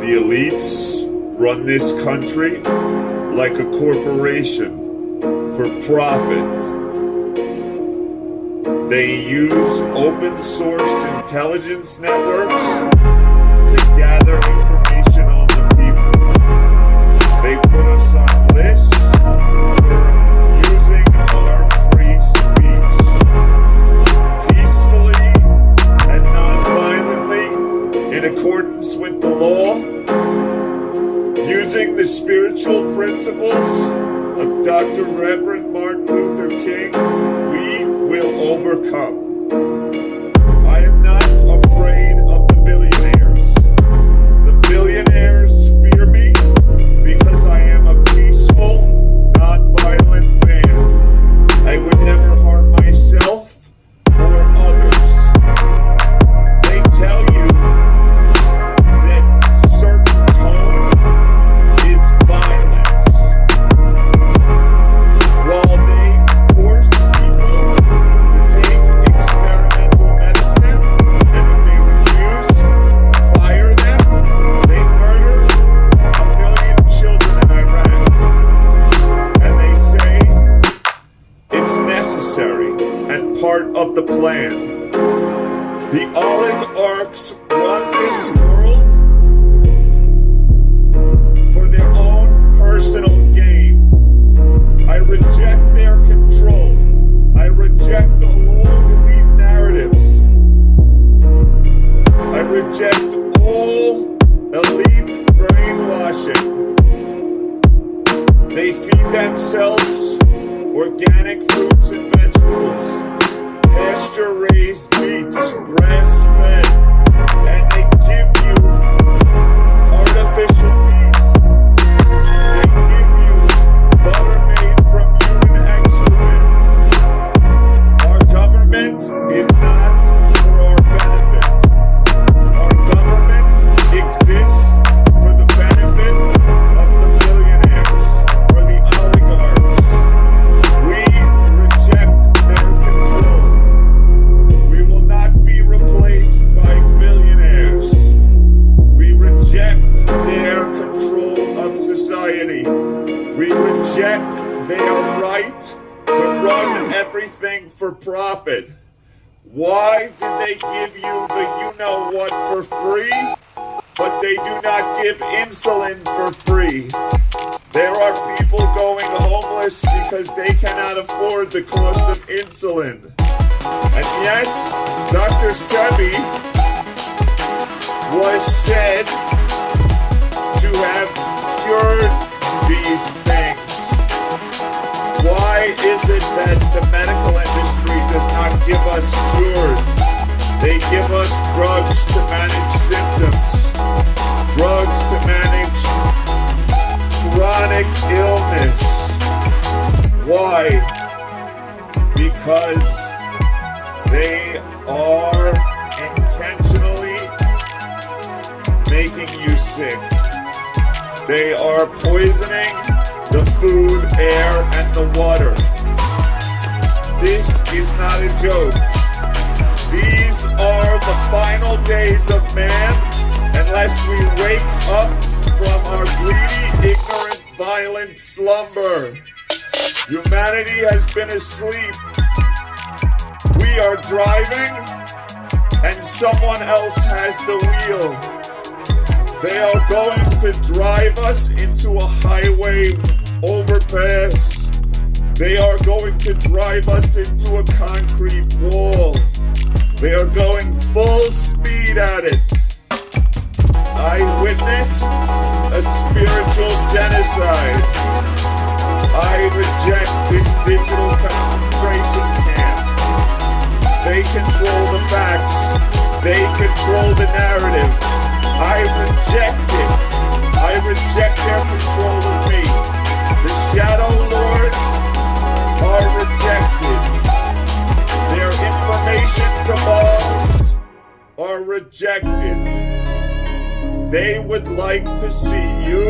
The elites run this country like a corporation for profit. They use open source intelligence networks to gather information on the people. They put us on lists for using our free speech peacefully and non-violently in accordance with the law, using the spiritual principles of Dr. Reverend Martin Luther King. We will overcome. I am not afraid of the billionaires. The billionaires fear me because I am a peaceful, non-violent man. I would never harm myself or others. They tell you that certain tone is violence, while they force people to take experimental medicine, and if they refuse, fire them. They murder 1 million children in Iraq, and they say it's necessary and part of the plan. The oligarchs run this world for their own personal gain. I reject their control. I reject all elite narratives. I reject all elite brainwashing. They feed themselves organic fruits and vegetables, pasture-raised meats, grass-fed, and they give you artificial meat. They give you butter made from human excrement. Our government is not for our benefit. Our government exists for the benefit of the billionaires, for the oligarchs. We reject their control. We will not be replaced by billionaires. We reject their control of society. We reject their right to run everything for profit. Why did they give you the you-know-what for free, but they do not give insulin for free? There are people going homeless because they cannot afford the cost of insulin. And yet, Dr. Sebi was said to have cured these things. Why is it that the medical industry does not give us cures? They give us drugs to manage symptoms, drugs to manage chronic illness. Why? Because they are intentionally making you sick. They are poisoning the food, air, and the water. This is not a joke. These are the final days of man unless we wake up from our greedy, ignorant, violent slumber. Humanity has been asleep. We are driving, and someone else has the wheel. They are going to drive us into a highway overpass. They are going to drive us into a concrete wall. They are going full speed at it. I witnessed a spiritual genocide. I reject this digital concentration camp. They control the facts. They control the narrative. I reject it. I reject their control of me. The Shadowlords are rejected. Their information cabals are rejected. They would like to see you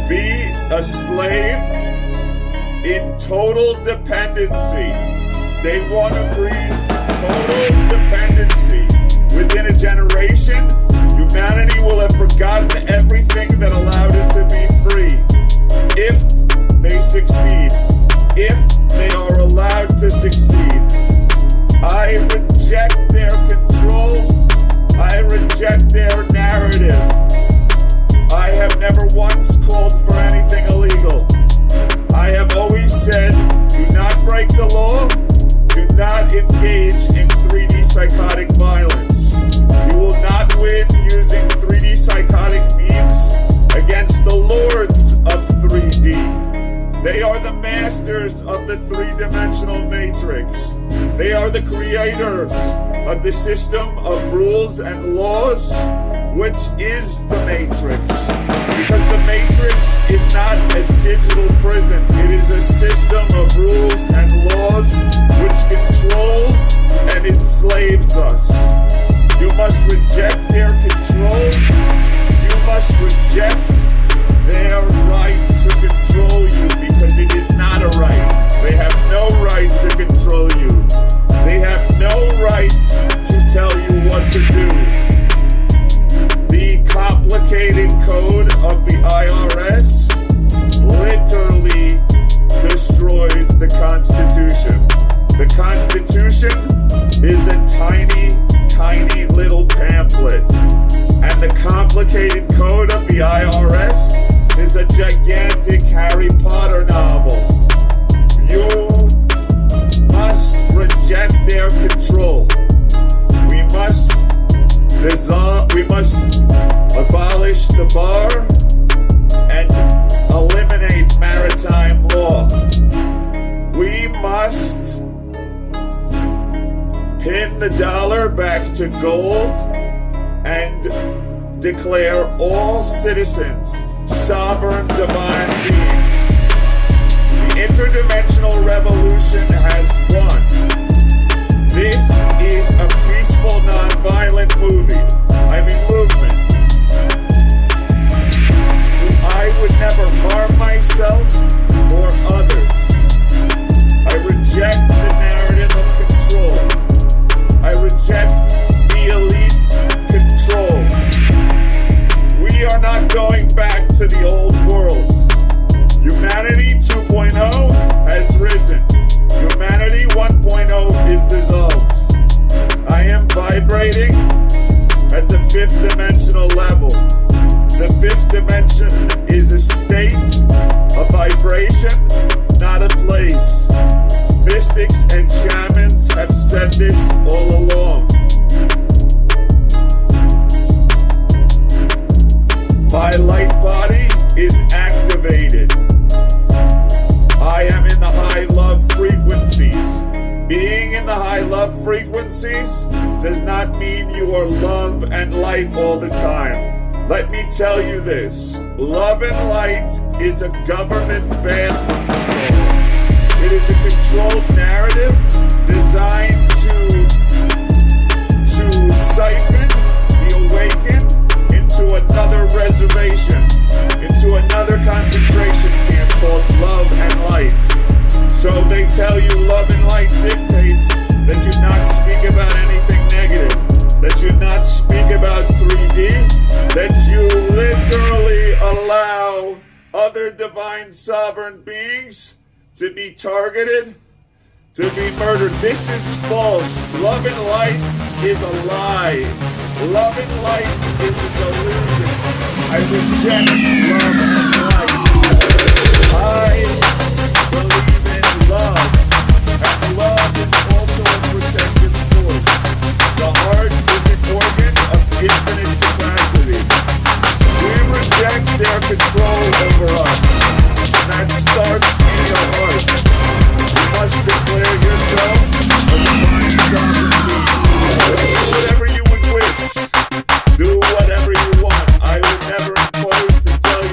be a slave in total dependency. They want to breed total dependency. Within a generation, humanity will have forgotten your narrative. I have never once called for anything illegal. I have always said, do not break the law, do not engage in 3D psychotic violence. You will not win using 3D psychotic memes against the lords of 3D. They are the masters of the three-dimensional matrix. They are the creators of the system of rules and laws, which is the matrix. Because the matrix is not a digital prison. It is a system of rules and laws which controls and enslaves us. You must reject their control. You must reject their right to control you, because it is not a right. They have no right to control you. They have no right to tell you what to do. The complicated code of the IRS literally destroys the Constitution. The Constitution is a tiny, tiny little pamphlet. And the complicated code of the IRS is a gigantic Harry Potter novel. You must reject their control. We must abolish the bar and eliminate maritime law. We must pin the dollar back to gold and declare all citizens sovereign divine beings. The interdimensional revolution has won. This is a peaceful, non-violent movement. I would never harm myself or others. I reject the narrative of control. I reject the elite control. We are not going back to the old world. Humanity 2.0 has risen. Humanity 1.0 is dissolved. I am vibrating at the 5th dimensional level. The 5th dimension is a state, a vibration, not a place. Mystics and shamans have said this all along. My light body is activated. I am in the high love frequencies. Being in the high love frequencies does not mean you are love and light all the time. Let me tell you this. Love and light is a government bath control. It is a controlled narrative designed to siphon the awakened into another reservation, into another concentration camp called love and light. So they tell you love and light dictates that you not speak about anything negative, that you not speak about 3D, that you literally allow other divine sovereign beings to be targeted, to be murdered. This is false. Love and light is a lie. Love and light is a delusion. I reject love and light. I believe in love, and love is also a protective force. The heart is an organ of infinite capacity. We reject their control over us. That starts in your heart. You must declare yourself a divine sovereign being. Do whatever you would wish. Do whatever you want. I would never impose to tell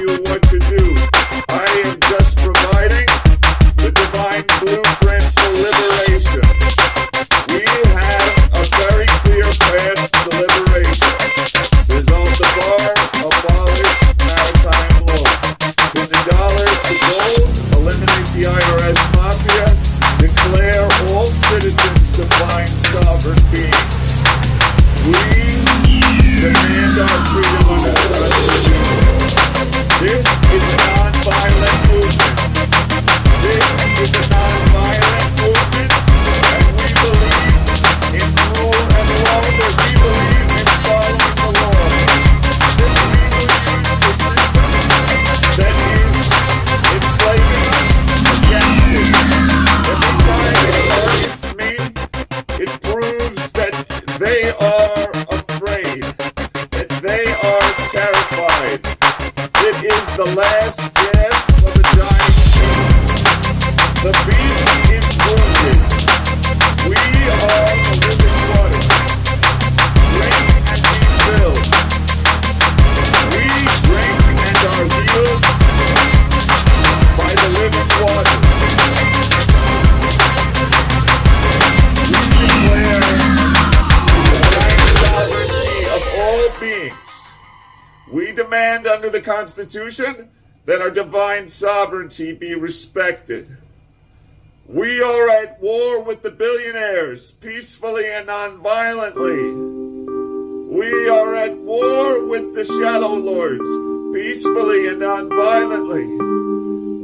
the last gasp of a dying beast. The beast is wounded. We are the living water. Drink and be filled. We drink and are healed by the living water. We declare the divine sovereignty of all beings. We demand under the Constitution that our divine sovereignty be respected. We are at war with the billionaires, peacefully and non-violently. We are at war with the Shadowlords, peacefully and non-violently.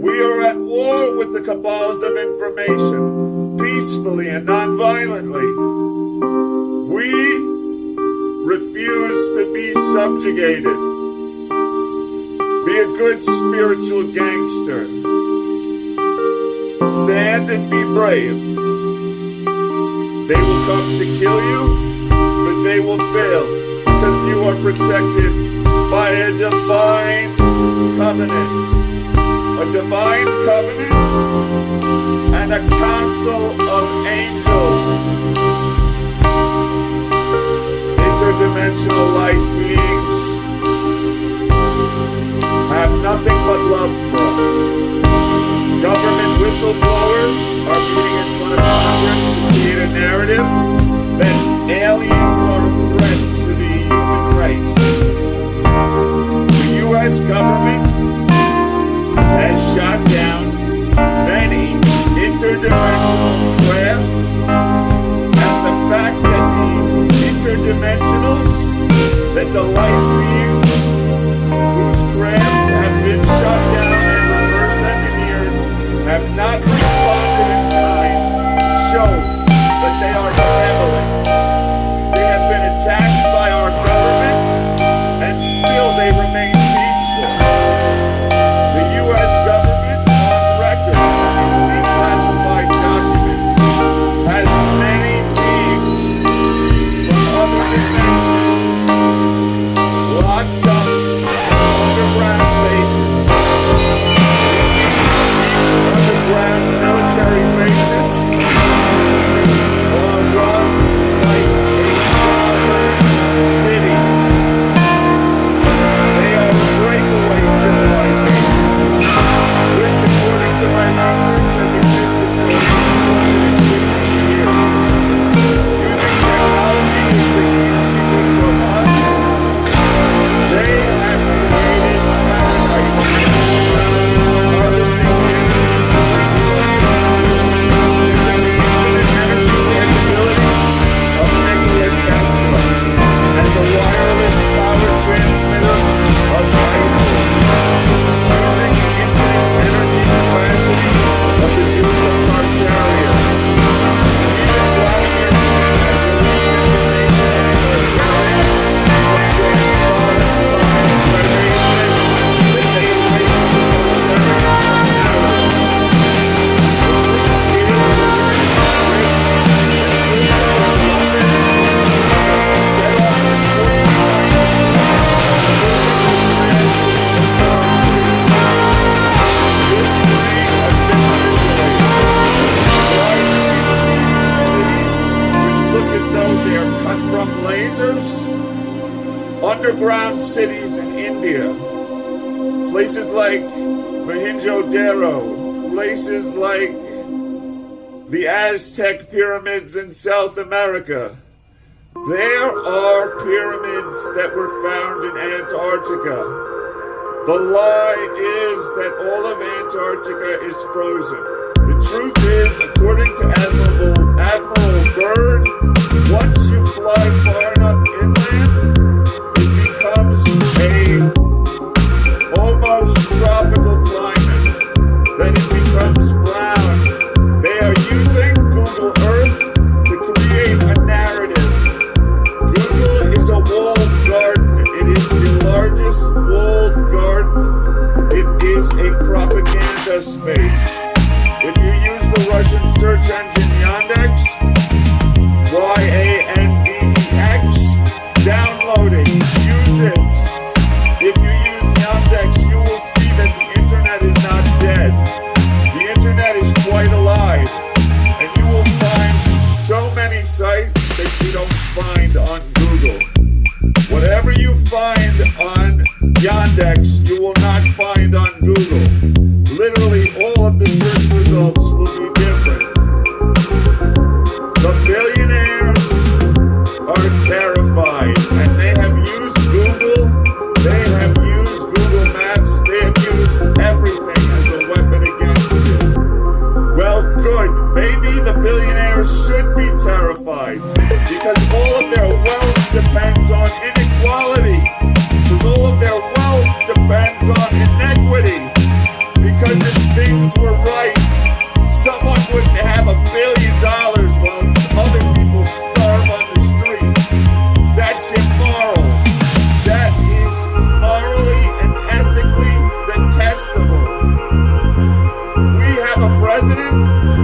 We are at war with the cabals of information, peacefully and non-violently. We refuse to be subjugated. Be a good spiritual gangster. Stand and be brave. They will come to kill you, but they will fail because you are protected by a divine covenant. A divine covenant and a council of angels. Interdimensional light beings have nothing but love for us. Government whistleblowers are meeting in front of Congress to create a narrative that aliens are a threat to the human race. The U.S. government has shot down many interdimensional craft, and the fact that the interdimensionals, that the light beings whose craft have been shot down and reverse engineered have not responded in kind shows that they are benevolent. They have been attacked by our government and still they remain peaceful. The U.S. government, on record in declassified documents, has many beings from other dimensions locked up in underground bases. Underground military bases are run like a sovereign city. They are a breakaway civilization, which, according to my research, has existed for 250 years. Using technology as they keep secret from us, they have created parasites, harvesting and the wireless power transmitter of life, using the infinite energy capacity of the Duke of Tartaria. Even Vladimir has released information in Tartaria from James Bond's time Federation that they erased the Tartarians from narrative. The truth is from lasers, underground cities in India, places like Mohenjo-Daro, places like the Aztec pyramids in South America. There are pyramids that were found in Antarctica. The lie is that all of Antarctica is frozen. The truth is, according to Admiral Byrd, once you fly far enough inland, it becomes a almost tropical climate. Then it becomes brown. They are using Google Earth to create a narrative. Google is a walled garden. It is the largest walled garden. It is a propaganda space. If you use the Russian search engine Yandex, Y-A-N-D-E-X, download it, use it. If you use Yandex, you will see Yandex you will not find on Google. Literally all of the search results will be different. The billionaires are terrified, and they have used Google, they have used Google Maps, they have used everything as a weapon against you. Well, good. Maybe the billionaires should be terrified, because all of their wealth depends on inequality, because all of their wealth depends on inequity, because if things were right, someone wouldn't have $1 billion while other people starve on the street. That's immoral. That is morally and ethically detestable. We have a president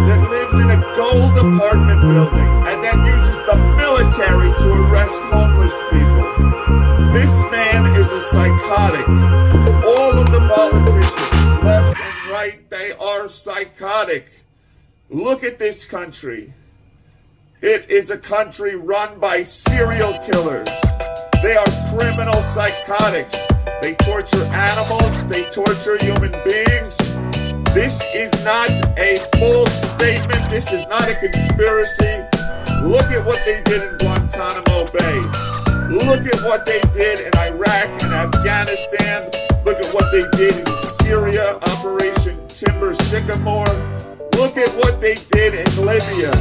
that lives in a gold apartment building and then uses the military to arrest homeless people. This man is a psychotic. All of the politicians, left and right, they are psychotic. Look at this country. It is a country run by serial killers. They are criminal psychotics. They torture animals. They torture human beings. This is not a false statement. This is not a conspiracy. Look at what they did in Guantanamo Bay. Look at what they did in Iraq and Afghanistan. Look at what they did in Syria, Operation Timber Sycamore. Look at what they did in Libya.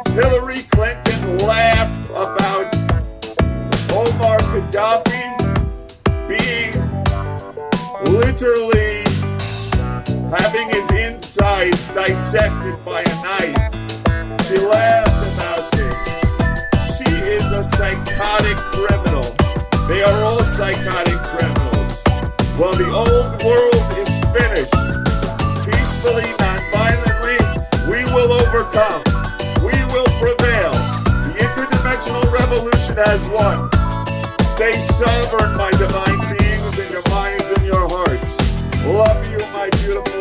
Hillary Clinton laughed about Omar Gaddafi being literally having his insides dissected by a knife. She laughed about this. She is a psychotic criminal. They are all psychotic criminals. Well, the old world is finished. Peacefully, non-violently, we will overcome. We will prevail. The interdimensional revolution has won. Stay sovereign, my divine beings, in your minds and your hearts. Love you, my beautiful